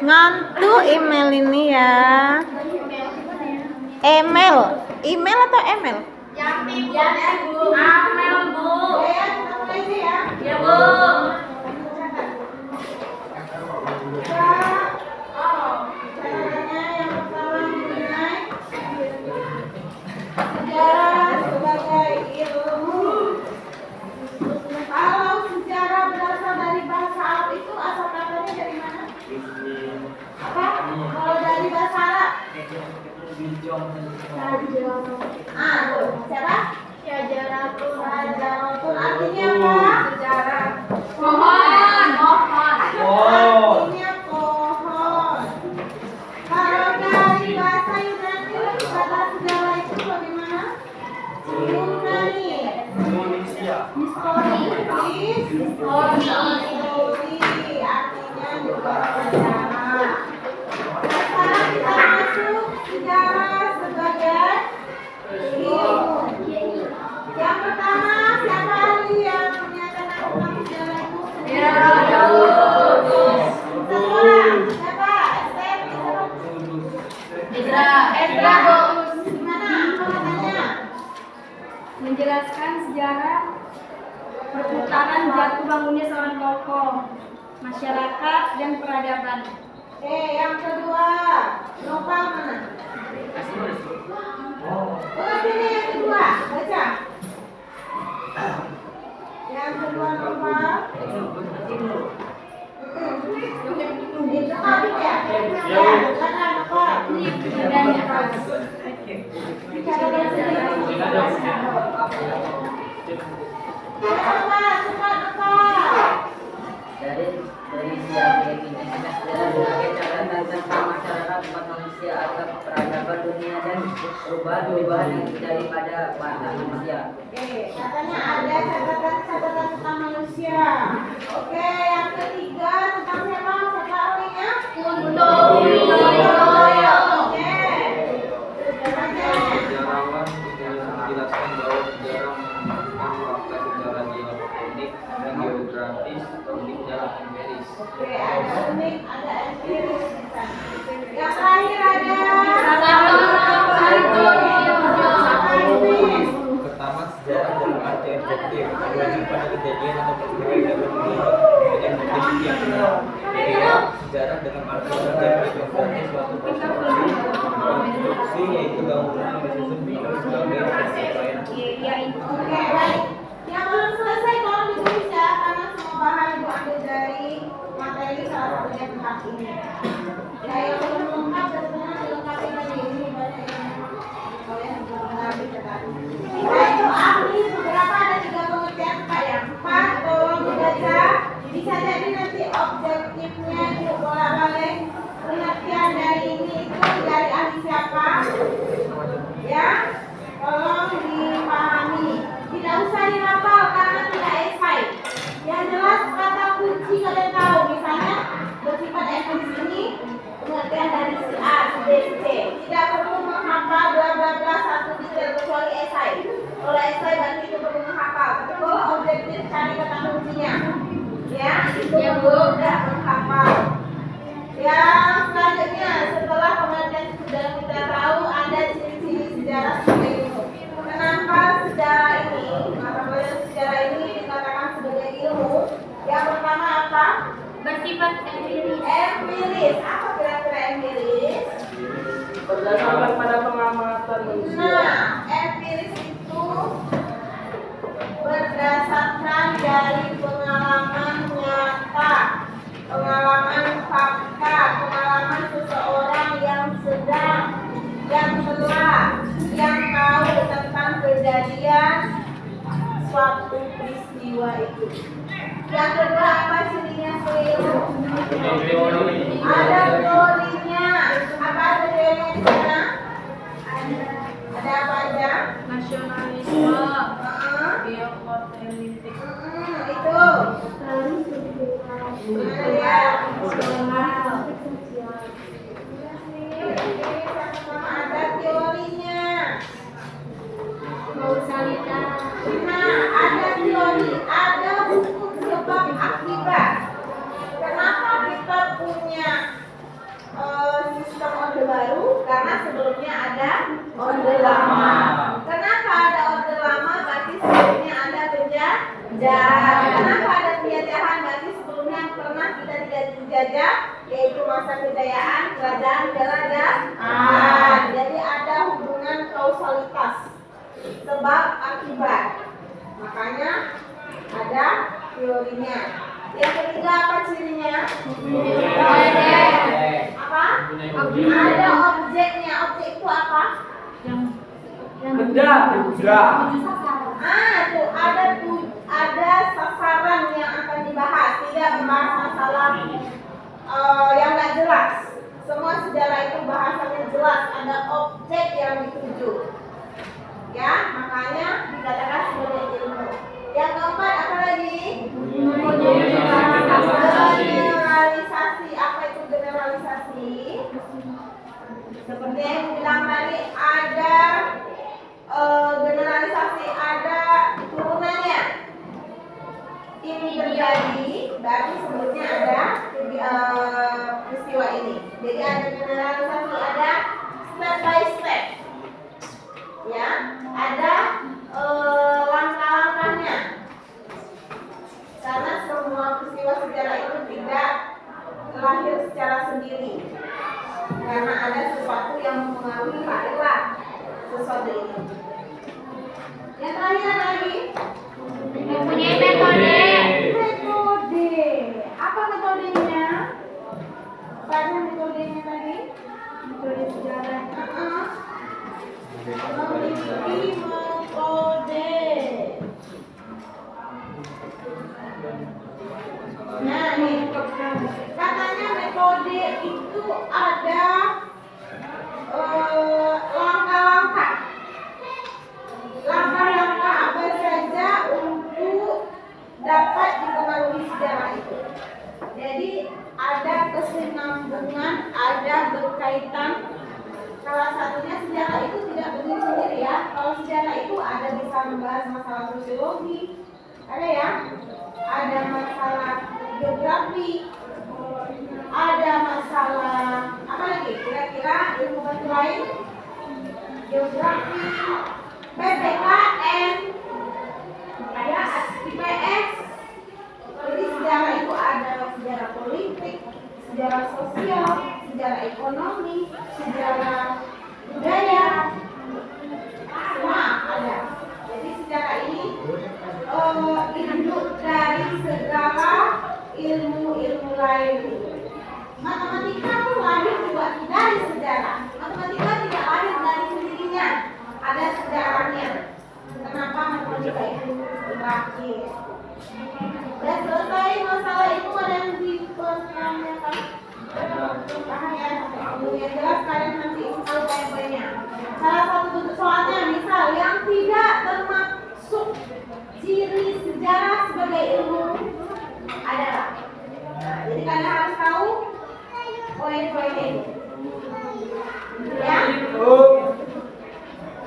Ngantuk email ini ya. Email atau email? Jambi Bu. Amel Bu. Ya Bu. Sejarah sebagai ilmu. Kalau sejarah berasal dari bahasa Arab itu asal katanya dari mana? Apa? Kalau dari bahasa Arab? Siapa? Syajaratun. Syajaratun artinya apa? Sejarah. Pohon. Artinya pohon. Kalau dari bahasa Yunani kata sejarah itu bagaimana? Yunani. Histori artinya juga sejarah. Sekarang kita masuk sejarah sebagai ilmu. Yang pertama, siapa ahli yang menyatakan tentang sejarah itu? Satu orang. Siapa? Ezra Bu. Gimana? Apa katanya? Menjelaskan sejarah perputaran jatuh bangunnya seorang tokoh, masyarakat dan peradaban. Oke, yang kedua, Nopal mana? Ini yang kedua, baca. Yang kedua Nopal. Itu habis ya? Ya, karena Nopal. Dari siapa ini sebagai catatan tentang masyarakat umat manusia atau peradaban dunia dan perubahan-perubahan yang daripada watak manusia. Oke, katanya ada catatan tentang manusia. Oke, yang ketiga tentang siapa? Siapa ahlinya? Kunto. Oke. Sejarawan menjelaskan bahwa sejarah menunjukkan fakta secara geopolitik dan geografis, unik dan empiris. Oke, ada unik, ada empiris di sana. Yang terakhir ada Pertama, sejarah dalam arti objektif, merujuk pada kejadian atau peristiwa yang dapat dilihat dengan motif yang benar. Kedua, sejarah dalam arti subjektif, berarti suatu konstruksi yaitu bangunan yang disusun sebagai penyampaian. Oke, baik. Yang belum selesai tolong ditulis ya, karena semua bahan Ibu ambil dari materi salah satunya tentang ini. Ya, yang belum lengkap sebenarnya dilengkapi lagi. Ini banyak yang kalian belum mengerti tadi. Kita itu ahli beberapa, ada 3 pengertian Pak ya. 4, tolong dibaca. Bisa jadi nanti objektifnya dibolak-balik. Pengertian dari ini itu dari ahli siapa? Ya, tolong dipahami. Tidak usah dihafal karena tidak esai. Yang jelas kata kunci kalian tahu. Misalnya bersifat empiris ini pengertian dari si A, si B, si C. Tidak perlu menghafal bla bla bla satu detail kecuali esai. Kalau esai berarti itu perlu menghafal. Tapi kalau objektif cari kata kuncinya. Ya, itu perlu tidak menghafal. Yang selanjutnya setelah pengertian sudah kita tahu ada ciri-ciri sejarah sebagai ilmu. Kenapa sejarah ini, mata pelajaran sejarah ini dikatakan sebagai ilmu? Yang pertama apa? Bersifat empiris. Empiris. Apa kira-kira empiris? Berdasarkan pada pengamatan manusia. Nah, empiris itu berdasarkan dari pengalaman nyata, pengalaman fakta, pengalaman seseorang yang sedang, yang telah, yang tahu tentang kejadian suatu peristiwa itu. Yang kedua apa cirinya keliru? Ada teorinya. Apa ada teorinya di sana? Ada apa aja? Nasionalisme. Geopolitik. Itu. Ada teorinya. Kausalitas. Nah, ada teori, ada hukum sebab akibat. Kenapa kita punya ada orde lama. Kenapa ada orde lama? Berarti sebelumnya ada penjajah. Kenapa ada penjajahan? Berarti sebelumnya pernah kita dijajah, yaitu masa kejayaan kerajaan. Jadi ada hubungan kausalitas, sebab akibat. Makanya ada teorinya. Yang ketiga apa cirinya? Apa? Ada objeknya. Objek itu apa? Benda. Tuh ada sasaran yang akan dibahas. Tidak membahas masalah yang nggak jelas. Semua sejarah itu bahasanya jelas. Ada objek yang dituju. Ya, makanya dikatakan sebagai ilmu. Yang keempat apa lagi? Generalisasi. Apa itu generalisasi? Seperti yang bilang tadi, ada generalisasi, ada turunannya. Ini terjadi, berarti sebelumnya ada peristiwa ini. Jadi ada generalisasi, ada step by step. Ya, ada langkah-langkahnya. Karena semua peristiwa sejarah itu tidak lahir secara sendiri. Karena ada sesuatu yang mempengaruhi lahirlah sesuatu ini. Yang terakhir lagi, Mempunyai metode. metode. Apa metodenya? Apa metodenya tadi? Metode sejarah. Memiliki metode. Nah, nih katanya metode itu ada langkah-langkah. Langkah-langkah apa saja untuk dapat dipengaruhi sejarah itu. Jadi ada kesinambungan, ada berkaitan. Salah satunya sejarah itu tidak berdiri sendiri ya. Kalau sejarah itu ada bisa membahas masalah sosiologi, ada ya. Ada masalah geografi, ada masalah apa lagi? Kira-kira ilmu bantu lain? Geografi, PPKN, ada IPS. Jadi sejarah itu ada sejarah politik, sejarah sosial, sejarah ekonomi, sejarah budaya, semua ada. Jadi sejarah ini induk dari segala ilmu-ilmu lain. Matematika pun lahir juga dari sejarah. Matematika tidak lahir dari sendirinya, ada sejarahnya. Kenapa matematika itu lahir? Dan selesai masalah itu ada yang dipertanyakan. Yang jelas kalian nanti tahu poin-poinnya. Salah satu bentuk soalnya misal yang tidak termasuk ciri sejarah sebagai ilmu adalah. Jadi kalian harus tahu poin-poin ini. Ya.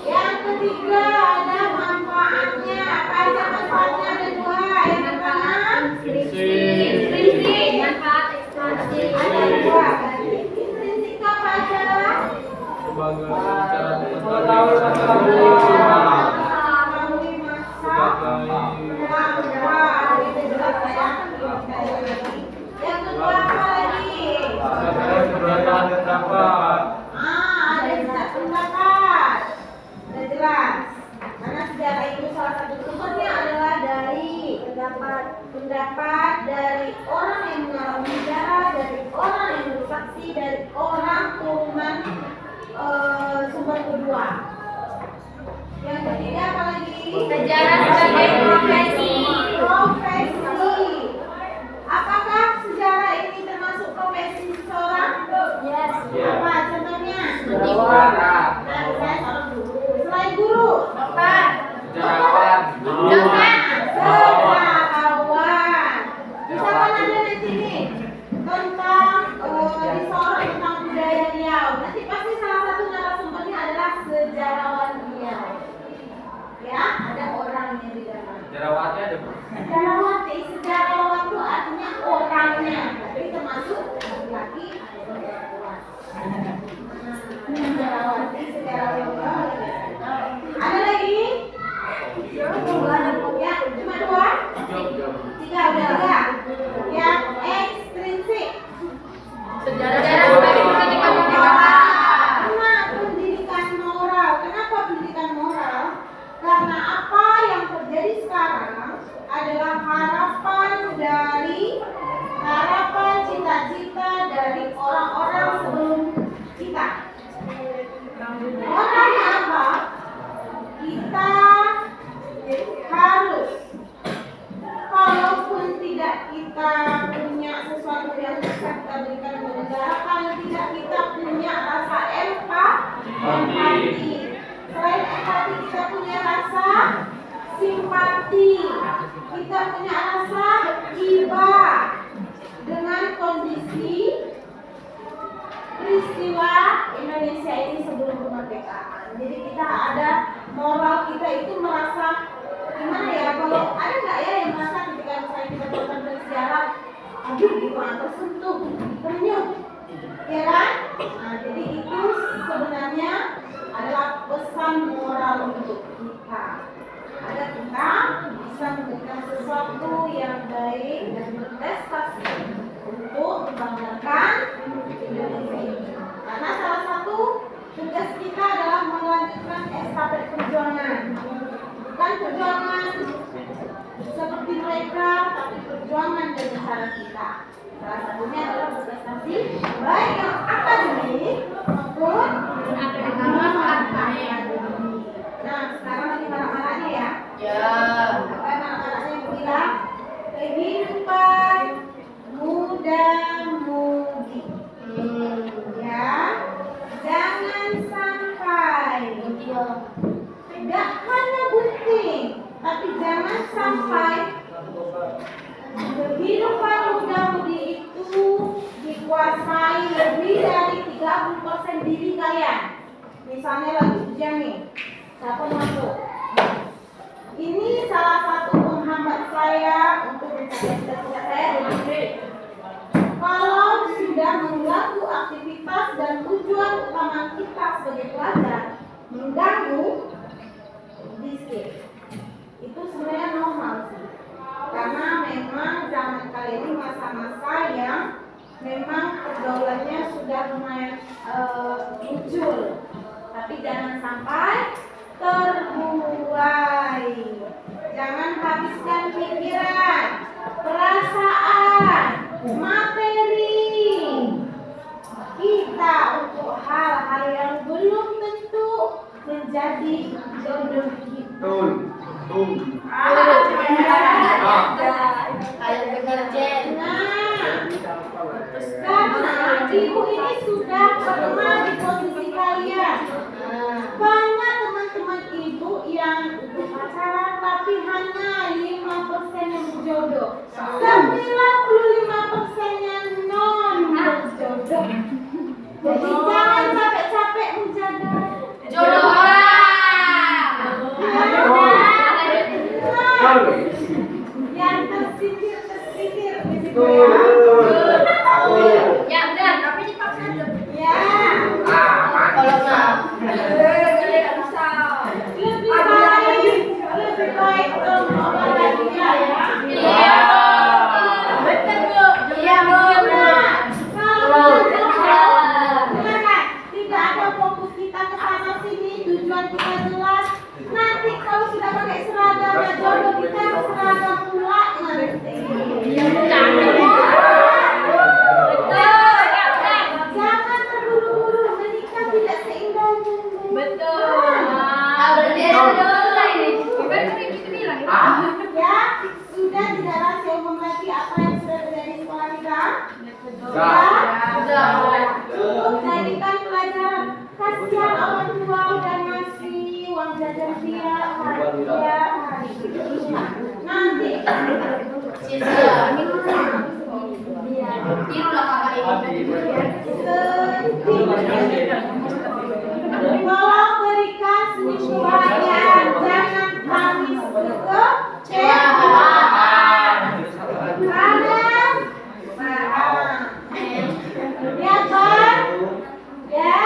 Yang ketiga ada manfaatnya. Apa aja manfaatnya? Ada dua. Yang pertama Intrinsik. Manfaat ekspansi. ada dua. Intrinsik apa aja? Mengetahui masa itu jelas ya. Yang kedua apa lagi? Ada tidak pendapat. Sudah jelas. Karena sejarah itu salah satu sumbernya adalah dari pendapat dari orang yang mengalami sejarah, dari orang yang bersaksi, dari orang turunan sumber kedua. Yang ketiga apa lagi? Sejarah sebagai profesi. Profesi. Apakah sejarah ini termasuk profesi seseorang? Yes. Apa contohnya? Sejarawan. Nah, saya salah dulu. Selain guru, Dokter. Sejarawan. Dosen. sejarawan. Misalkan ada nanti nih tentang disorot tentang budaya Riau. Nanti pasti salah satu narasumbernya adalah sejarawan Riau. Ya, ada orangnya di dalam. Sejarawannya Tiga, udah tiga. Yang ekstrinsik. Sejarah sebagai pendidikan moral. Nah, pendidikan moral. Kenapa pendidikan moral? Karena apa yang terjadi sekarang adalah harapan cita-cita dari orang-orang sebelum kita. Moralnya apa? Kita harus, kalaupun tidak kita punya sesuatu yang bisa kita berikan kepada negara, kalau tidak kita punya rasa empati. Selain empati, kita punya rasa simpati, kita punya rasa iba dengan kondisi peristiwa Indonesia ini sebelum kemerdekaan. Jadi kita ada moral kita itu merasa gimana ya, kalau ada nggak ya yang merasa ketika misalnya kita melakukan berziarah, aduh gimana tersentuh, terenyuh, ya kan? Nah, jadi itu sebenarnya adalah pesan moral untuk kita. Ada kita bisa memberikan sesuatu yang baik dan berprestasi untuk membanggakan Indonesia ini. Karena salah satu tugas kita adalah melanjutkan estafet perjuangan. Bukan perjuangan seperti mereka, tapi perjuangan dari cara kita. Salah satunya adalah berprestasi baik yang akademik maupun akademik. Nah, sekarang lagi marah-marahnya ya. Ya. Apa marah-marahnya yang bilang kehidupan muda-mudi. Ya, jangan sampai tidak hanya gunting, tapi jangan sampai kehidupan muda-mudi itu dikuasai lebih dari 30% diri kalian. Misalnya lagi ujian nih, siapa masuk? Ini salah satu penghambat saya untuk mencapai cita-cita saya. Kalau sudah mengganggu aktivitas dan tujuan utama kita sebagai pelajar, mengganggu, di skip. Itu sebenarnya normal sih. Karena memang zaman kali ini masa-masa yang memang pergaulannya sudah lumayan muncul. Tapi jangan sampai terbuai. Jangan habiskan pikiran, perasaan, materi kita untuk hal-hal yang belum tentu menjadi jodoh kita. Karena ibu ini sudah pernah di posisi kalian. Banyak teman-teman ibu yang pacaran tapi hanya 5% yang berjodoh, 95%-nya non berjodoh. Jadi jangan capek-capek menjaga Jodoh orang. yang tersindir Ya udah, tapi dipaksa aja. ya. Kalau nggak, Lebih baik olahraga ya. iya. Betul Bu. Iya Bu. Tidak ada fokus kita ke sana sini, tujuan kita jelas. Nanti kalau sudah pakai seragam, jodoh kita seragam pula nanti. Jangan terburu-buru, menikah tidak seindah ini. Betul. Berarti ada ini. Kan kita bilang. Ya, sudah tidak rahasia umum lagi apa yang sudah terjadi di sekolah kita. Cukup jadikan pelajaran. Kasihan orang tua udah ngasih uang jajan dia hari. Nanti Tirulah kakak ini. kalau berikan senyum kebahagiaan, jangan tangis kekecewaan. Ya kan? Ya,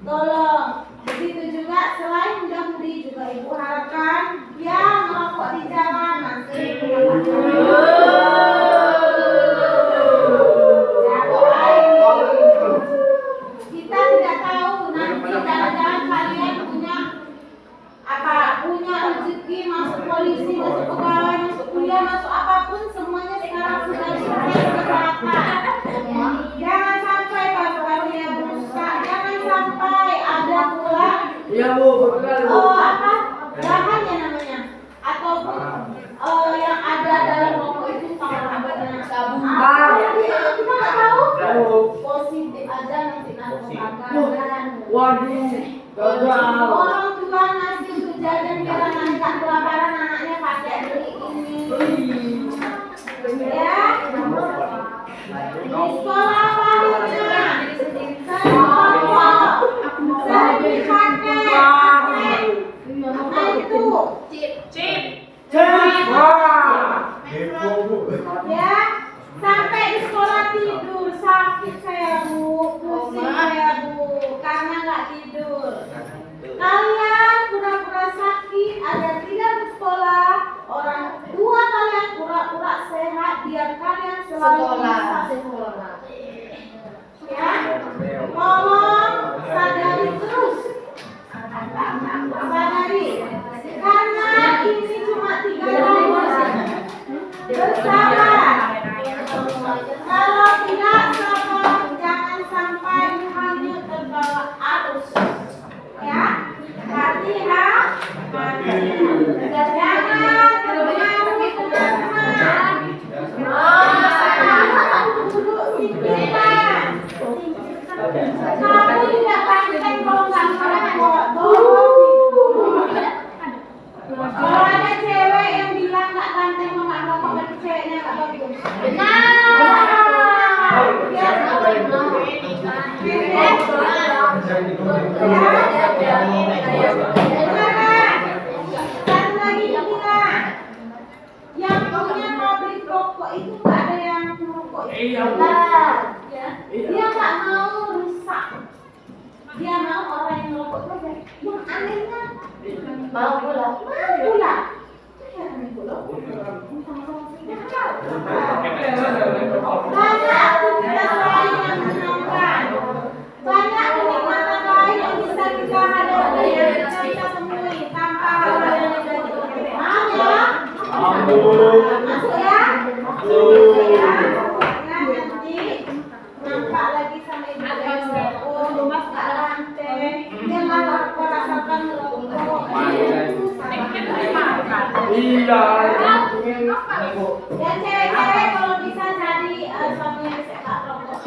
tolong. Begitu juga selain mudah-mudi juga ibu harapkan yang merokok di jalan nanti Kita nggak tahu. Positif aja nanti orang tua ngasih untuk jajan biar anak nggak kelaparan, anaknya pakai beli ini. Ya. Di sekolah pastinya sering dipakai itu chip. Ya, sampai di sekolah tidur, sakit saya bu, pusing saya bu, karena nggak tidur. Kalian pura-pura sakit agar tidak bersekolah. Orang tua kalian pura-pura sehat biar kalian selalu bisa sekolah. Ya, tolong sadari terus, sadari, karena ini cuma 3 tahun. Bersabar. Kalau tidak sabar, jangan sampai hanyut terbawa arus. Ya, hati-hati. Jangan terpengaruh teman-teman. Duduk singkirkan. Kamu tidak banteng kalau nggak merokok. Kalau ada cewek yang bilang nggak ganteng mau nggak rokok, berarti ceweknya nggak bagus. Satu lagi bilang, yang punya pabrik rokok itu nggak ada yang merokok. Dia nggak mau rusak. Dia mau orang yang merokok itu aja. Yang anehnya mau pula. Banyak aktivitas lain yang menyenangkan, banyak kenikmatan lain yang bisa kita hadapi, yang kita temui tanpa hal yang negatif. Masuk ya? Nah nanti nampak lagi sama ibu yang nggak lantai, dia malah merasakan merokok. Dan cewek-cewek kalau bisa cari suami yang sepak rokok.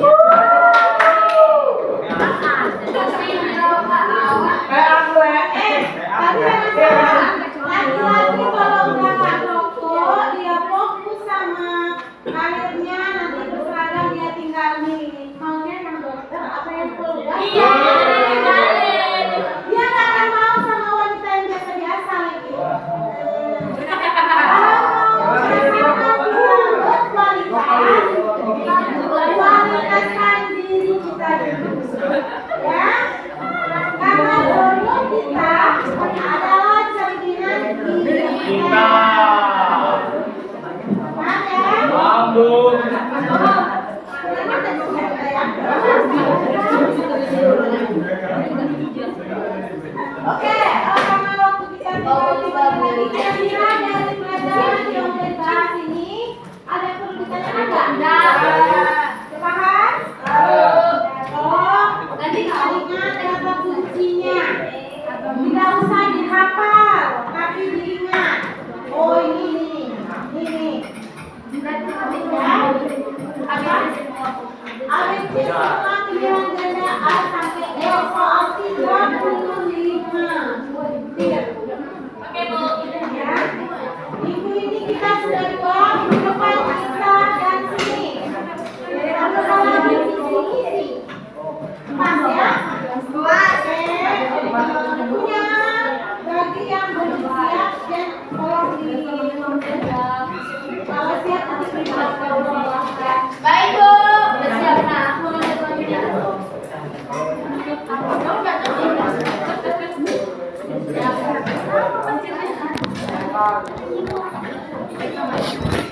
Tapi laki-laki kalau udah nggak rokok, dia fokus sama karirnya, nanti berseragam dia tinggal nih. Maunya yang dokter apa yang keluar? Dia nggak akan mau sama wanita yang biasa-biasa lagi. Kualitaskan diri kita dulu, ya. Karena dulu kita adalah cerminan diri kita. Oke, karena waktu kita kira-kira dari pelajaran yang udah dibahas ini ada yang perlu ditanyakan nggak? Paham? Tolong nanti ingat kata kuncinya. Tidak usah dihafal, tapi diingat. Oh ini. Ya. Apa? ABC semua pilihan ganda A sampai E soal 35. Oke, Bu. Ya. Minggu ini kita sudah 2, minggu depan kita dan sini. Satu lagi isi. Pas ya? Pas. Punya bagi yang belum siap dan tolong di kalau siap nanti beritahu ya. Baik, Bu. Udah siap nah. Aku mau lihat selanjutnya. Thank you.